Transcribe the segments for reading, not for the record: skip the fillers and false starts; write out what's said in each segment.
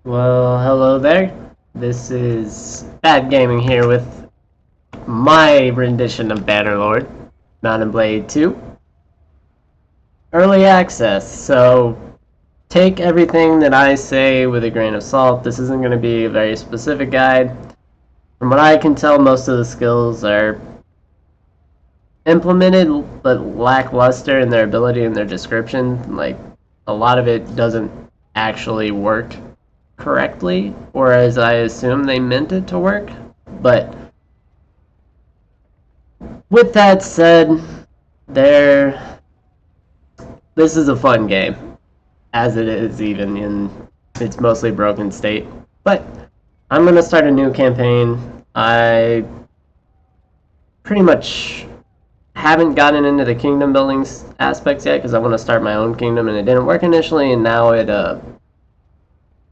Well, hello there. This is Bad Gaming here with my rendition of Bannerlord, Mount and Blade 2. Early access, so take everything that I say with a grain of salt. This isn't going to be a very specific guide. From what I can tell, most of the skills are implemented but lackluster in their ability and their description. Like, a lot of it doesn't actually work correctly, or as I assume they meant it to work. But with that said, this is a fun game, as it is even in its mostly broken state. But I'm gonna start a new campaign. I pretty much haven't gotten into the kingdom building aspects yet because I want to start my own kingdom, and it didn't work initially, and now it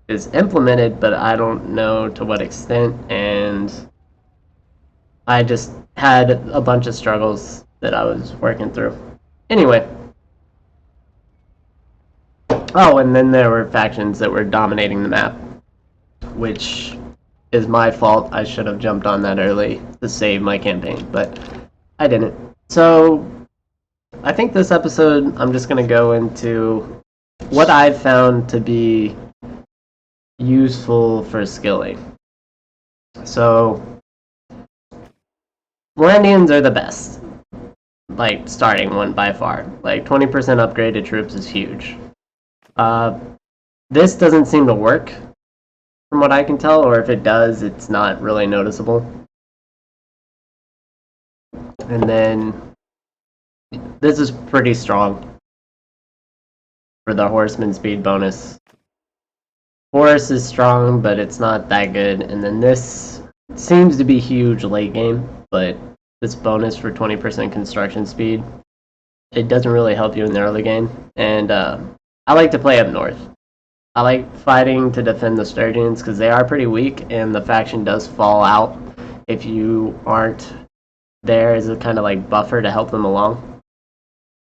is implemented, but I don't know to what extent, and I just had a bunch of struggles that I was working through. Anyway. Oh, and then there were factions that were dominating the map, which is my fault. I should have jumped on that early to save my campaign, but I didn't. So, I think this episode I'm just going to go into what I've found to be useful for skilling. So, Valandians are the best. Like, starting one by far. Like, 20% upgraded troops is huge. This doesn't seem to work, from what I can tell, or if it does, it's not really noticeable. And then, this is pretty strong for the horseman speed bonus. Horse is strong, but it's not that good. And then this seems to be huge late game, but this bonus for 20% construction speed, it doesn't really help you in the early game. And I like to play up north. I like fighting to defend the Sturgeons because they are pretty weak, and the faction does fall out if you aren't there as a kind of like buffer to help them along.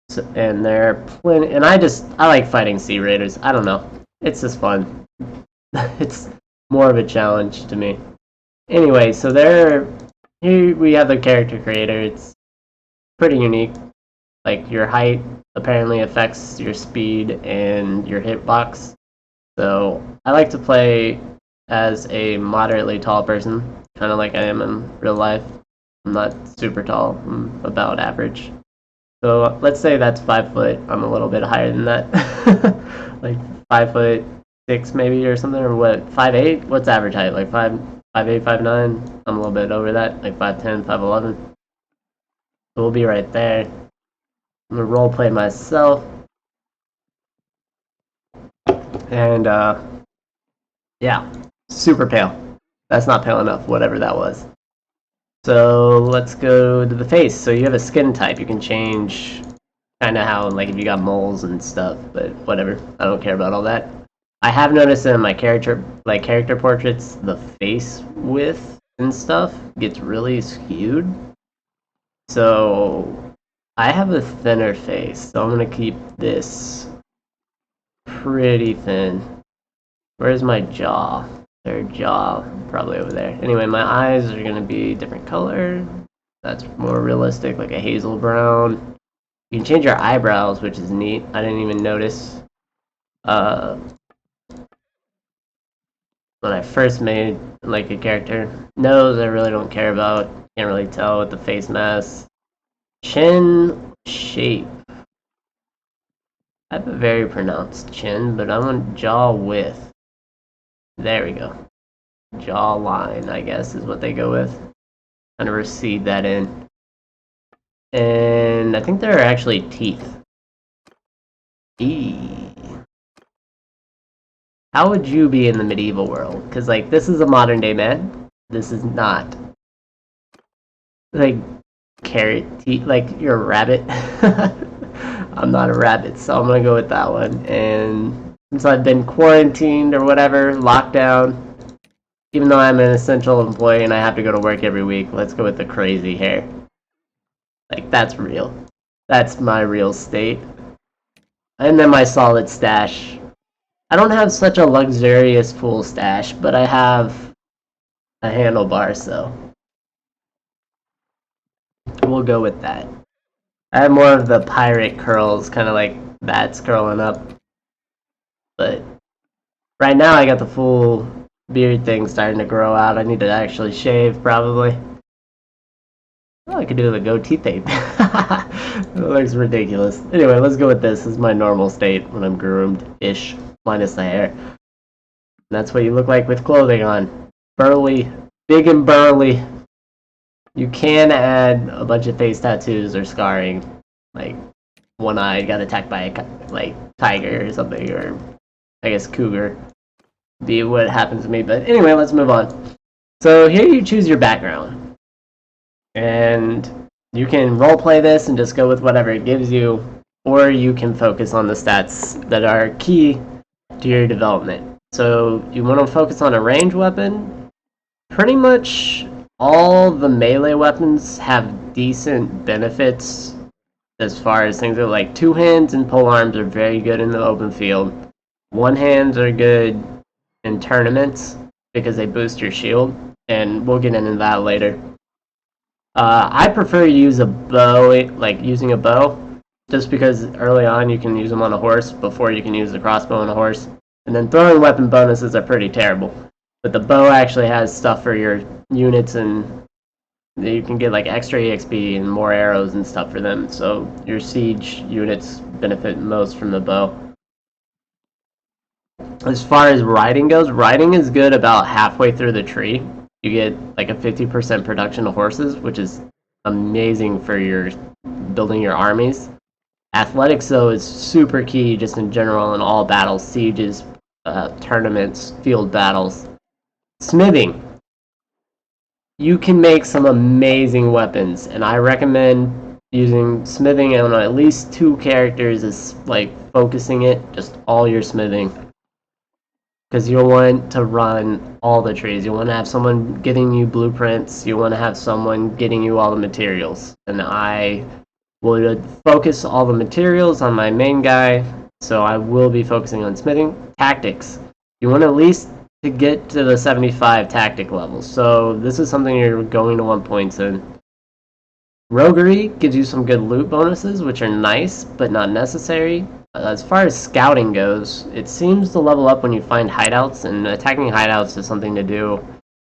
So, and they're plenty. And I like fighting Sea Raiders. I don't know. It's just fun. It's more of a challenge to me. Anyway, so here we have the character creator. It's pretty unique. Like, your height apparently affects your speed and your hitbox. So I like to play as a moderately tall person, kind of like I am in real life. I'm not super tall. I'm about average. So let's say that's 5 foot. I'm a little bit higher than that. Like 5'6" maybe or something, or what? 5'8"? What's average height? Like 5'8", 5'9"? I'm a little bit over that, like 5'10", 5'11". So we'll be right there. I'm gonna roleplay myself. And yeah, super pale. That's not pale enough, whatever that was. So let's go to the face. So you have a skin type. You can change kind of how, like, if you got moles and stuff, but whatever. I don't care about all that. I have noticed in my character portraits, the face width and stuff gets really skewed. So I have a thinner face, so I'm gonna keep this pretty thin. Where's my jaw? Their jaw, probably over there. Anyway, my eyes are gonna be a different color. That's more realistic, like a hazel brown. You can change your eyebrows, which is neat. I didn't even notice. When I first made like a character. Nose, I really don't care about. Can't really tell with the face mask. Chin shape. I have a very pronounced chin, but I want jaw width. There we go. Jawline, I guess, is what they go with. Kind of recede that in. And I think there are actually teeth. How would you be in the medieval world? Because, like, this is a modern day man. This is not. Like, carrot teeth. Like, you're a rabbit. I'm not a rabbit, so I'm gonna go with that one. And since I've been quarantined or whatever, locked down, even though I'm an essential employee and I have to go to work every week, let's go with the crazy hair. Like, that's real. That's my real state. And then my solid stash. I don't have such a luxurious full stash, but I have a handlebar, so we'll go with that. I have more of the pirate curls, kind of like that's curling up. But right now I got the full beard thing starting to grow out. I need to actually shave, probably. Oh, I could do the goatee tape. It looks ridiculous. Anyway, let's go with this. This is my normal state when I'm groomed-ish, minus the hair. And that's what you look like with clothing on. Burly. Big and burly. You can add a bunch of face tattoos or scarring. Like, one eye got attacked by a tiger or something, or I guess cougar. Be what happens to me. But anyway, let's move on. So here you choose your background. And you can roleplay this and just go with whatever it gives you, or you can focus on the stats that are key to your development. So you want to focus on a ranged weapon. Pretty much all the melee weapons have decent benefits as far as things like two hands and pole arms are very good in the open field. One hands are good in tournaments because they boost your shield, and we'll get into that later. I prefer to use a bow, like using a bow, just because early on you can use them on a horse before you can use the crossbow on a horse. And then throwing weapon bonuses are pretty terrible. But the bow actually has stuff for your units, and you can get like extra EXP and more arrows and stuff for them. So your siege units benefit most from the bow. As far as riding goes, riding is good about halfway through the tree. You get like a 50% production of horses, which is amazing for your building your armies. Athletics, though, is super key just in general in all battles, sieges, tournaments, field battles. Smithing. You can make some amazing weapons, and I recommend using smithing on at least 2 characters as like focusing it, just all your smithing. Because you'll want to run all the trees. You want to have someone getting you blueprints. You want to have someone getting you all the materials. And I will focus all the materials on my main guy. So I will be focusing on smithing. Tactics. You want at least to get to the 75 tactic level. So this is something you're going to want points in. Roguery gives you some good loot bonuses, which are nice, but not necessary. As far as scouting goes, it seems to level up when you find hideouts, and attacking hideouts is something to do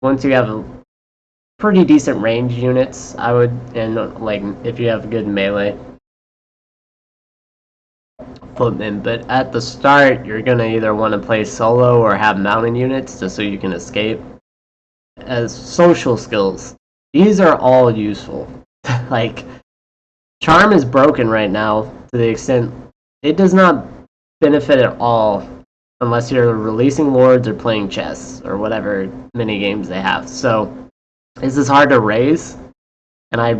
once you have pretty decent range units, I would, and like if you have good melee footmen. But at the start, you're going to either want to play solo or have mounted units just so you can escape. As social skills, these are all useful. Like, Charm is broken right now to the extent it does not benefit at all unless you're releasing lords or playing chess or whatever mini games they have. So this is hard to raise, and I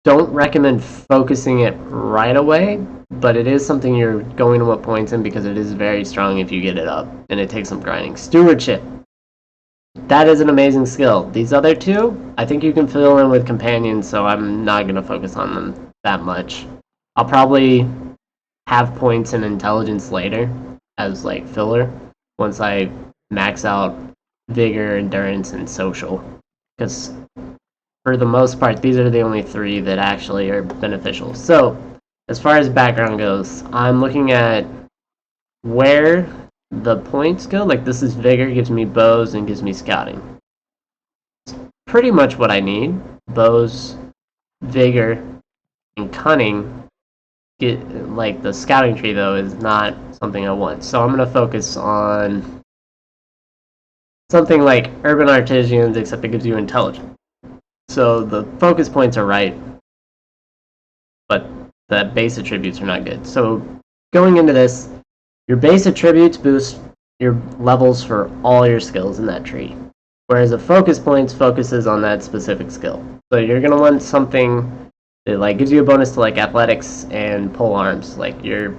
don't recommend focusing it right away, but it is something you're going to want points in because it is very strong if you get it up, and it takes some grinding. Stewardship. That is an amazing skill. These other two, I think you can fill in with companions, so I'm not going to focus on them that much. I'll probably have points in intelligence later as like filler once I max out vigor, endurance, and social. Because for the most part, these are the only 3 that actually are beneficial. So as far as background goes, I'm looking at where the points go. Like this is vigor, gives me bows, and gives me scouting. It's pretty much what I need. Bows, vigor, and cunning. Like the scouting tree though is not something I want, so I'm going to focus on something like urban artisans, except it gives you intelligence. So the focus points are right, but the base attributes are not good. So going into this, your base attributes boost your levels for all your skills in that tree, whereas the focus points focuses on that specific skill. So you're going to want something it like gives you a bonus to like athletics and pole arms. Like you're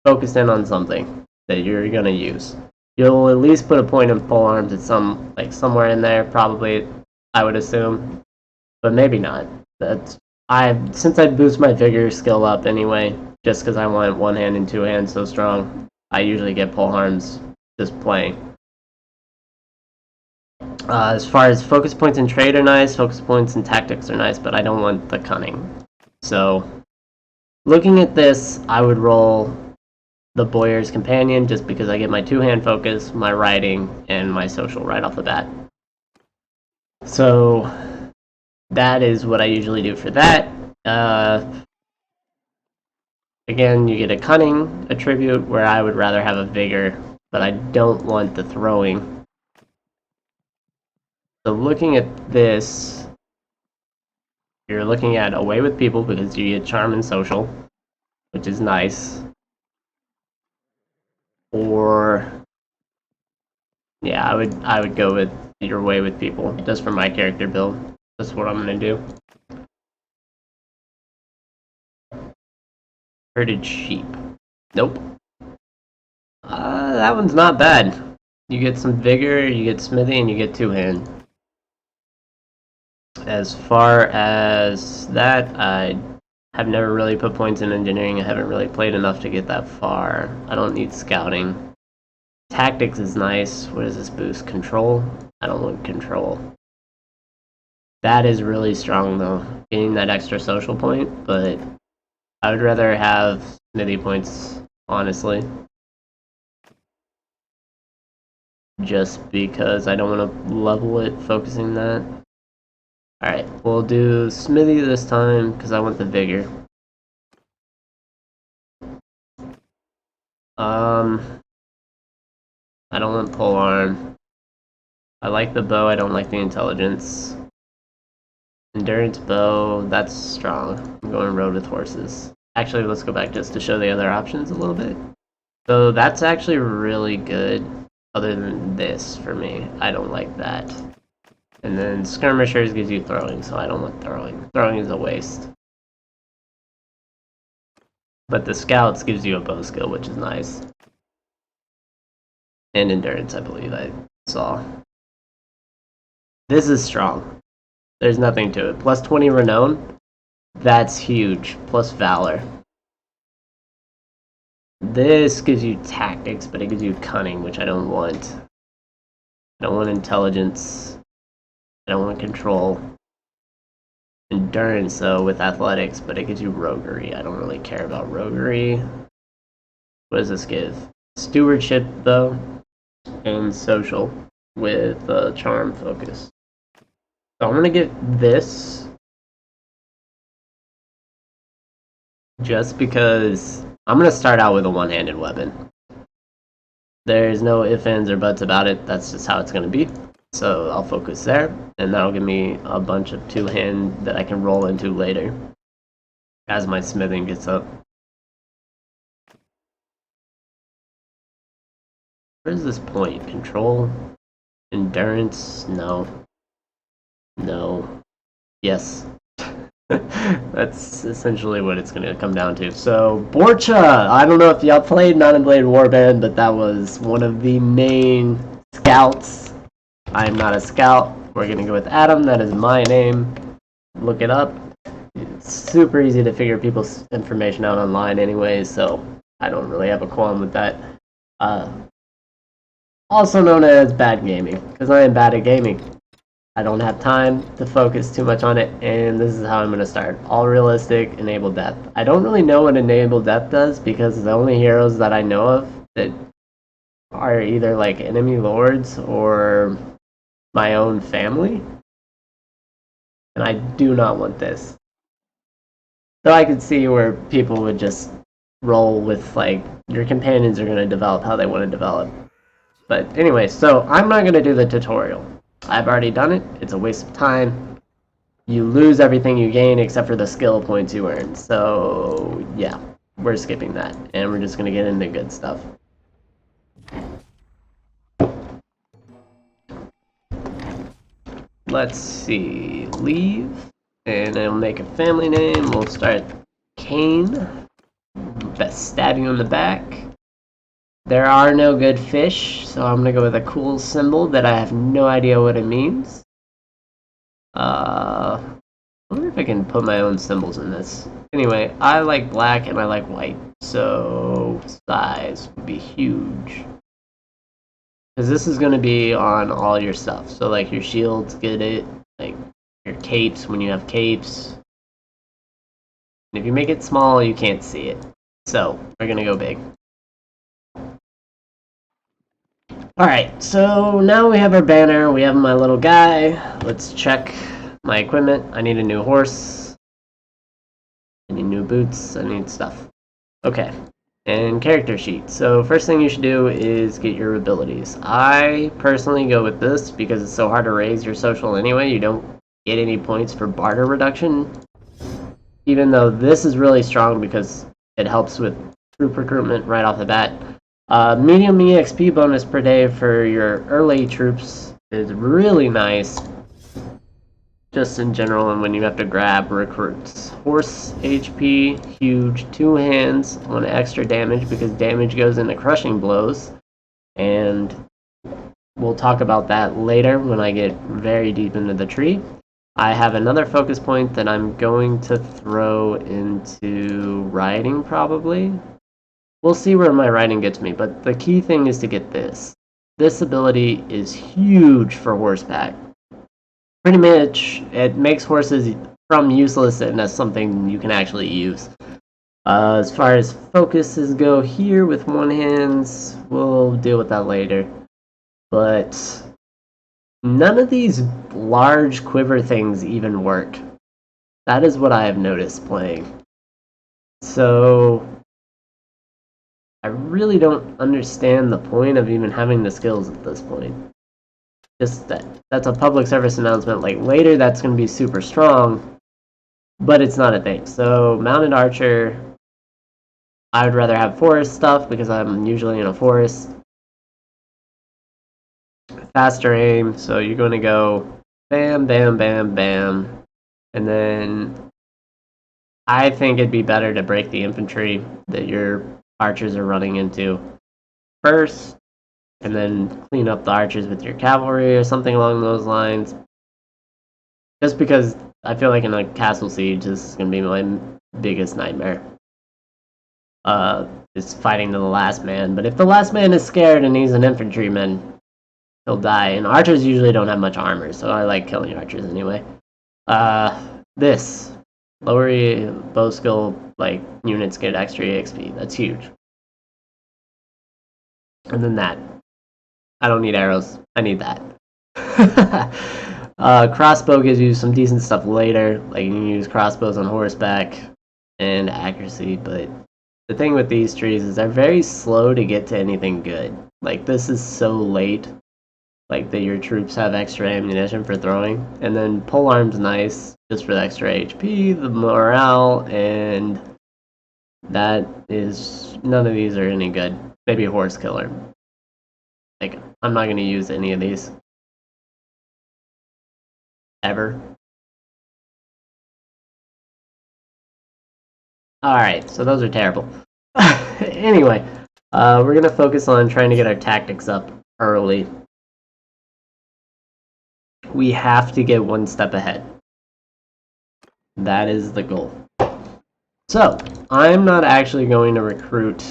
focused in on something that you're gonna use. You'll at least put a point in pole arms at somewhere in there, probably, I would assume, but maybe not. Since I boost my vigor skill up anyway, just because I want one hand and 2 hands so strong, I usually get pole arms just playing. As far as focus points and trade are nice, focus points and tactics are nice, but I don't want the cunning. So, looking at this, I would roll the Boyer's Companion just because I get my 2-hand focus, my writing, and my social right off the bat. So, that is what I usually do for that. Again, you get a cunning attribute where I would rather have a vigor, but I don't want the throwing. So looking at this, you're looking at away with people because you get charm and social, which is nice. Or yeah, I would go with your way with people just for my character build. That's what I'm gonna do. Herded sheep. Nope. That one's not bad. You get some vigor, you get smithy, and you get 2-hand. As far as that, I have never really put points in engineering. I haven't really played enough to get that far. I don't need scouting. Tactics is nice. What does this boost? Control? I don't want control. That is really strong though, getting that extra social point, but I would rather have smithy points, honestly. Just because I don't want to level it focusing that. Alright, we'll do smithy this time because I want the vigor. I don't want polearm. I like the bow, I don't like the intelligence. Endurance bow, that's strong. I'm going road with horses. Actually, let's go back just to show the other options a little bit. So that's actually really good, other than this for me. I don't like that. And then skirmishers gives you throwing, so I don't want throwing. Throwing is a waste. But the scouts gives you a bow skill, which is nice. And endurance, I believe I saw. This is strong. There's nothing to it. Plus 20 renown, that's huge. Plus valor. This gives you tactics, but it gives you cunning, which I don't want. I don't want intelligence. I don't want control. Endurance, though, with athletics, but it gives you roguery. I don't really care about roguery. What does this give? Stewardship, though, and social with charm focus. So I'm going to get this just because I'm going to start out with a one-handed weapon. There's no ifs, ands, or buts about it. That's just how it's going to be. So I'll focus there, and that'll give me a bunch of 2-hand that I can roll into later as my smithing gets up. Where's this point? Control? Endurance? No. No. Yes. That's essentially what it's going to come down to. So, Borcha! I don't know if y'all played Mount and Blade Warband, but that was one of the main scouts. I'm not a scout. We're going to go with Adam. That is my name. Look it up. It's super easy to figure people's information out online anyway, so I don't really have a qualm with that. Also known as bad gaming, because I am bad at gaming. I don't have time to focus too much on it, and this is how I'm going to start. All realistic, enable depth. I don't really know what enable depth does, because the only heroes that I know of that are either like enemy lords or my own family, and I do not want this. So I could see where people would just roll with, like, your companions are going to develop how they want to develop. But anyway, so I'm not going to do the tutorial. I've already done it. It's a waste of time. You lose everything you gain except for the skill points you earn. So yeah, we're skipping that, and we're just going to get into good stuff. Let's see, leave, and I'll make a family name. We'll start Kane. Best stab you in the back. There are no good fish, so I'm gonna go with a cool symbol that I have no idea what it means. I wonder if I can put my own symbols in this. Anyway, I like black and I like white, so size would be huge. Because this is going to be on all your stuff. So like your shields get it, like your capes when you have capes. And if you make it small, you can't see it. So we're going to go big. Alright, so now we have our banner, we have my little guy. Let's check my equipment. I need a new horse. I need new boots, I need stuff. Okay, and character sheet. So first thing you should do is get your abilities. I personally go with this because it's so hard to raise your social anyway. You don't get any points for barter reduction. Even though this is really strong because it helps with troop recruitment right off the bat. Medium EXP bonus per day for your early troops is really nice. Just in general, and when you have to grab recruits. Horse HP, huge. 2 hands, 1 extra damage because damage goes into crushing blows. And we'll talk about that later when I get very deep into the tree. I have another focus point that I'm going to throw into riding probably. We'll see where my riding gets me, but the key thing is to get this. This ability is huge for horseback. Pretty much, it makes horses from useless and as something you can actually use. As far as focuses go here with 1 hand, we'll deal with that later. But none of these large quiver things even work. That is what I have noticed playing. So I really don't understand the point of even having the skills at this point. Just that's a public service announcement. Like later that's going to be super strong, but it's not a thing. So mounted archer, I would rather have forest stuff because I'm usually in a forest. Faster aim, so you're going to go bam, bam, bam, bam. And then I think it'd be better to break the infantry that your archers are running into first, and then clean up the archers with your cavalry or something along those lines. Just because I feel like in a castle siege, this is going to be my biggest nightmare. Is fighting to the last man. But if the last man is scared and he's an infantryman, he'll die. And archers usually don't have much armor, so I like killing archers anyway. This. Lower bow skill, like, units get extra EXP. That's huge. And then that. I don't need arrows. I need that. Crossbow gives you some decent stuff later. Like, you can use crossbows on horseback and accuracy, but the thing with these trees is they're very slow to get to anything good. Like, this is so late. Like, that your troops have extra ammunition for throwing. And then polearm's nice, just for the extra HP, the morale, and that is... none of these are any good. Maybe a horse killer. Like, I'm not going to use any of these. Ever. Alright, so those are terrible. Anyway, we're going to focus on trying to get our tactics up early. We have to get 1 step ahead. That is the goal. So, I'm not actually going to recruit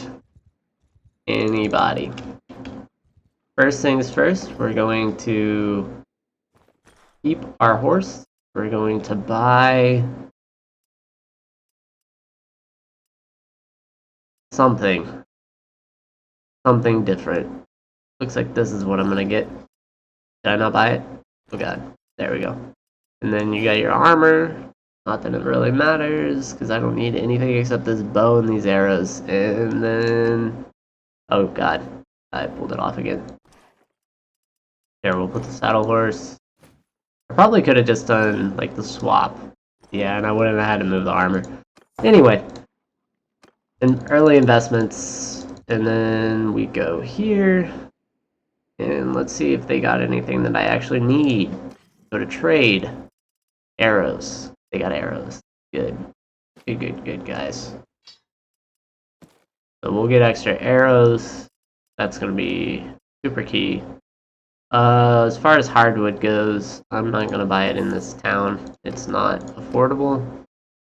anybody. First things first, we're going to keep our horse. We're going to buy something different. Looks like this is what I'm going to get. Did I not buy it? Oh god, there we go. And then you got your armor. Not that it really matters, because I don't need anything except this bow and these arrows. And then... oh god, I pulled it off again. Here, we'll put the saddle horse. I probably could have just done, like, the swap. Yeah, and I wouldn't have had to move the armor. Anyway. And early investments. And then we go here. And let's see if they got anything that I actually need. Go to trade. Arrows. They got arrows. Good. Good, guys. So we'll get extra arrows. That's going to be super key. As far as hardwood goes, I'm not going to buy it in this town. It's not affordable.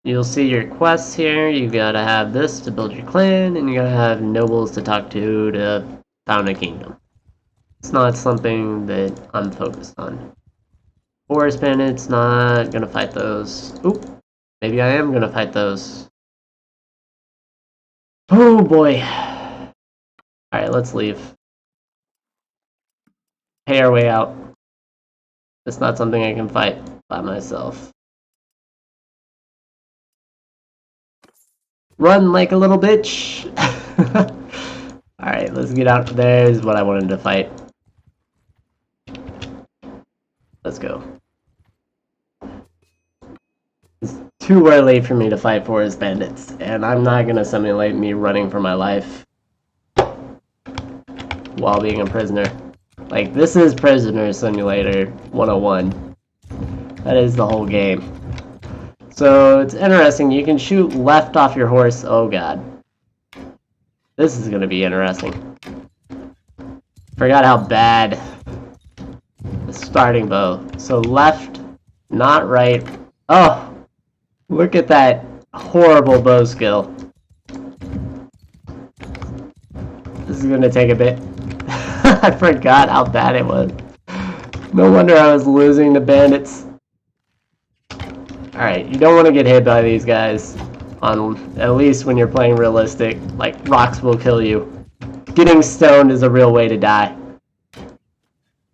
You'll see your quests here. You gotta have this to build your clan, and you gotta have nobles to talk to found a kingdom. It's not something that I'm focused on. Forest bandits, not gonna fight those. Oop, maybe I am gonna fight those. Oh boy. Alright, let's leave. Pay our way out. It's not something I can fight by myself. Run like a little bitch! Alright, let's get out. There's what I wanted to fight. Let's go. It's too early for me to fight forest bandits, and I'm not gonna simulate me running for my life while being a prisoner. Like, this is Prisoner Simulator 101. That is the whole game. So, it's interesting. You can shoot left off your horse. Oh god. This is gonna be interesting. Forgot how bad the starting bow. So, left, not right. Oh! Look at that horrible bow skill. This is gonna take a bit. I forgot how bad it was. No wonder I was losing to bandits. Alright, you don't want to get hit by these guys. At least when you're playing realistic. Like, rocks will kill you. Getting stoned is a real way to die.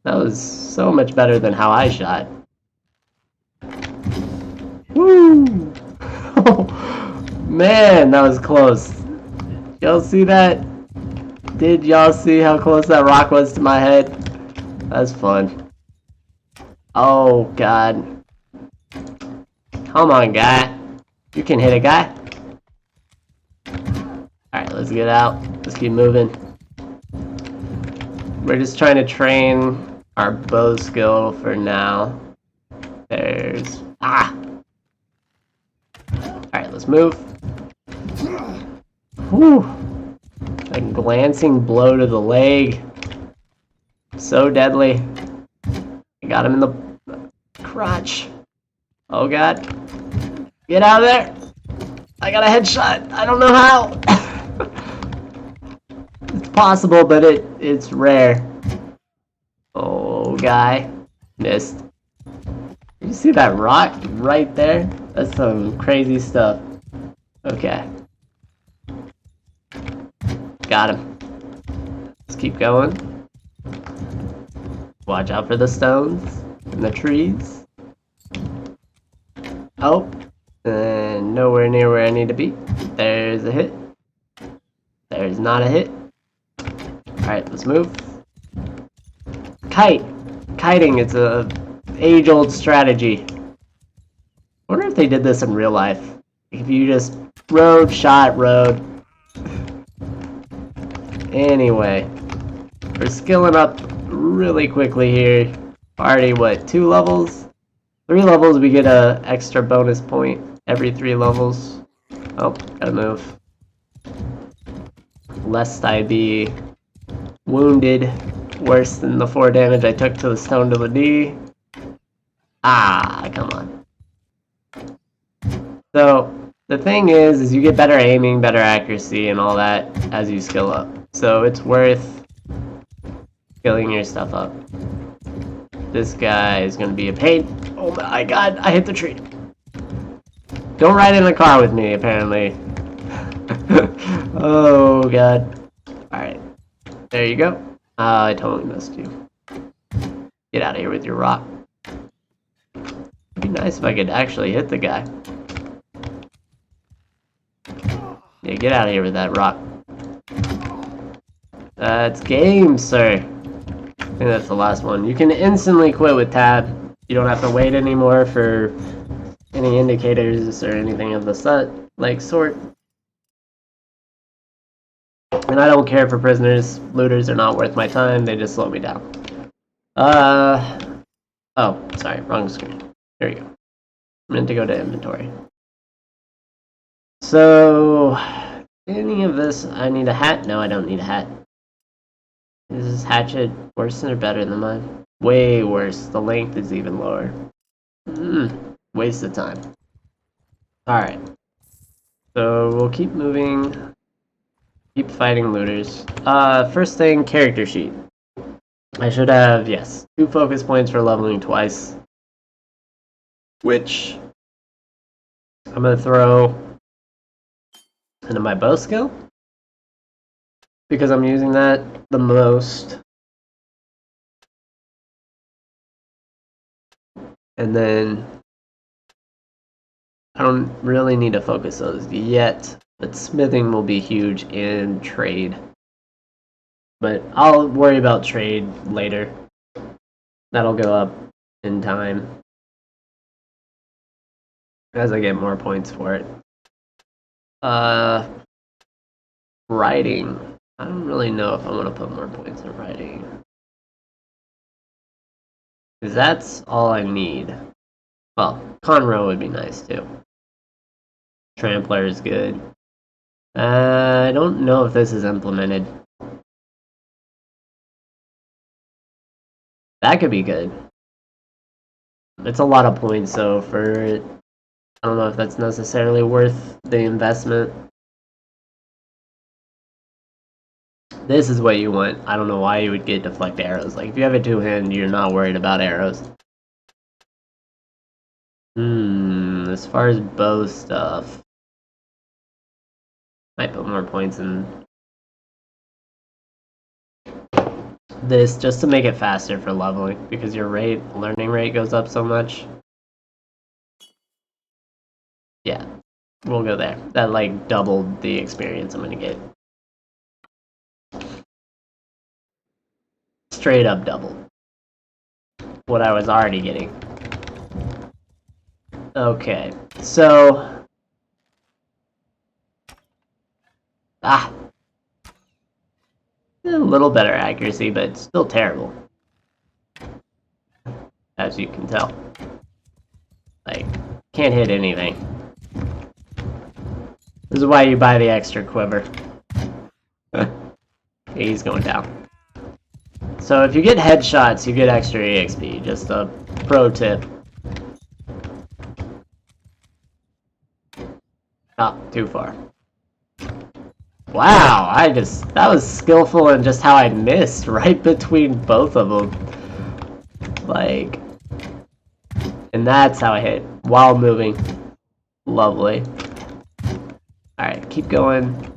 That was so much better than how I shot. Woo! Man, that was close. Y'all see that? Did y'all see how close that rock was to my head? That's fun. Oh, God. Come on, guy. You can hit a guy. Alright, let's get out. Let's keep moving. We're just trying to train our bow skill for now. There's... Ah! Alright, let's move. Whew! A glancing blow to the leg. So deadly. I got him in the crotch. Oh god. Get out of there! I got a headshot. I don't know how. It's possible, but it's rare. Oh, guy. Missed. You see that rock right there? That's some crazy stuff. Okay. Got him. Let's keep going. Watch out for the stones and the trees. Oh, and nowhere near where I need to be. There's a hit. There's not a hit. Alright, let's move. Kite. Kiting, it's a age-old strategy. I wonder if they did this in real life. If you just rode, shot, rode. Anyway, we're skilling up really quickly here. Already, what, 2 levels? 3 levels, we get a extra bonus point every 3 levels. Oh, gotta move. Lest I be wounded worse than the 4 damage I took to the stone to the knee. Ah, come on. So, the thing is you get better aiming, better accuracy, and all that as you skill up. So it's worth skilling your stuff up. This guy is going to be a pain. Oh my god, I hit the tree. Don't ride in the car with me, apparently. Oh god. Alright. There you go. I totally missed you. Get out of here with your rock. It'd be nice if I could actually hit the guy. Yeah, get out of here with that rock. That's game, sir. I think that's the last one. You can instantly quit with tab. You don't have to wait anymore for any indicators or anything of the sort. And I don't care for prisoners. Looters are not worth my time. They just slow me down. Oh, sorry, wrong screen. There you go. I meant to go to inventory. So, any of this, I need a hat? No, I don't need a hat. Is this hatchet worse or better than mine? Way worse. The length is even lower. Waste of time. Alright. So, we'll keep moving. Keep fighting looters. First thing, character sheet. I should have, yes, 2 focus points for leveling twice. Which I'm going to throw into my bow skill. Because I'm using that the most. And then I don't really need to focus those yet, but smithing will be huge and trade. But I'll worry about trade later. That'll go up in time as I get more points for it. Writing. I don't really know if I want to put more points in writing. Because that's all I need. Well, Conroe would be nice too. Trampler is good. I don't know if this is implemented. That could be good. It's a lot of points, so for it, I don't know if that's necessarily worth the investment. This is what you want. I don't know why you would get deflect arrows. Like, if you have a 2-hand, you're not worried about arrows. As far as bow stuff, might put more points in this just to make it faster for leveling, because your learning rate goes up so much. Yeah, we'll go there. That like doubled the experience I'm gonna get. Straight up doubled what I was already getting. Okay, so a little better accuracy, but still terrible, as you can tell. Like, can't hit anything. This is why you buy the extra quiver. He's going down. So if you get headshots, you get extra EXP. Just a pro tip. Oh, too far. Wow, that was skillful in just how I missed right between both of them. Like, and that's how I hit while moving. Lovely. Alright, keep going.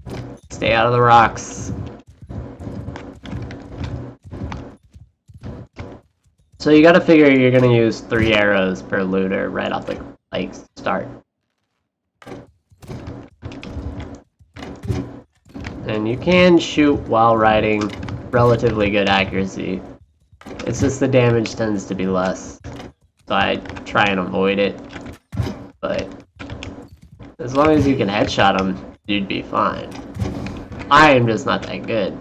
Stay out of the rocks. So you gotta figure you're gonna use 3 arrows per looter right off the start. And you can shoot while riding, relatively good accuracy. It's just the damage tends to be less. So I try and avoid it. But as long as you can headshot them, you'd be fine. I am just not that good.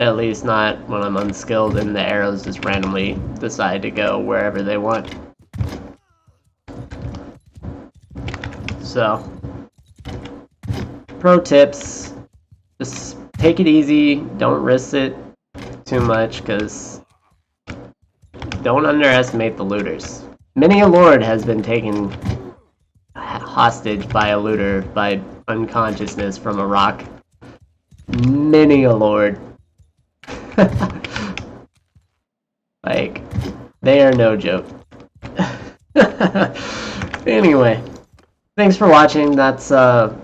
At least not when I'm unskilled and the arrows just randomly decide to go wherever they want. So, pro tips, just take it easy, don't risk it too much, because don't underestimate the looters. Many a lord has been taken hostage by a looter by unconsciousness from a rock. Many a lord. Like, they are no joke. Anyway. Thanks for watching. That's gonna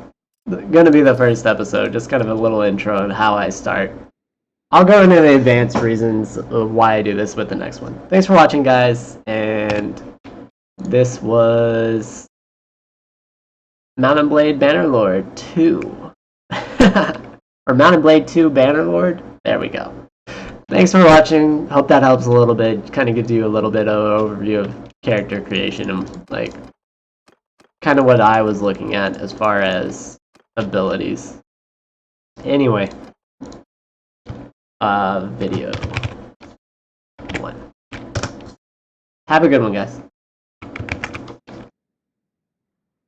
be the first episode, just kind of a little intro on how I start. I'll go into the advanced reasons of why I do this with the next one. Thanks for watching, guys, and this was Mount & Blade Bannerlord 2. Or Mount & Blade 2 Bannerlord? There we go. Thanks for watching. Hope that helps a little bit. Kind of gives you a little bit of an overview of character creation and, like, kind of what I was looking at as far as abilities. Anyway, video 1. Have a good one, guys.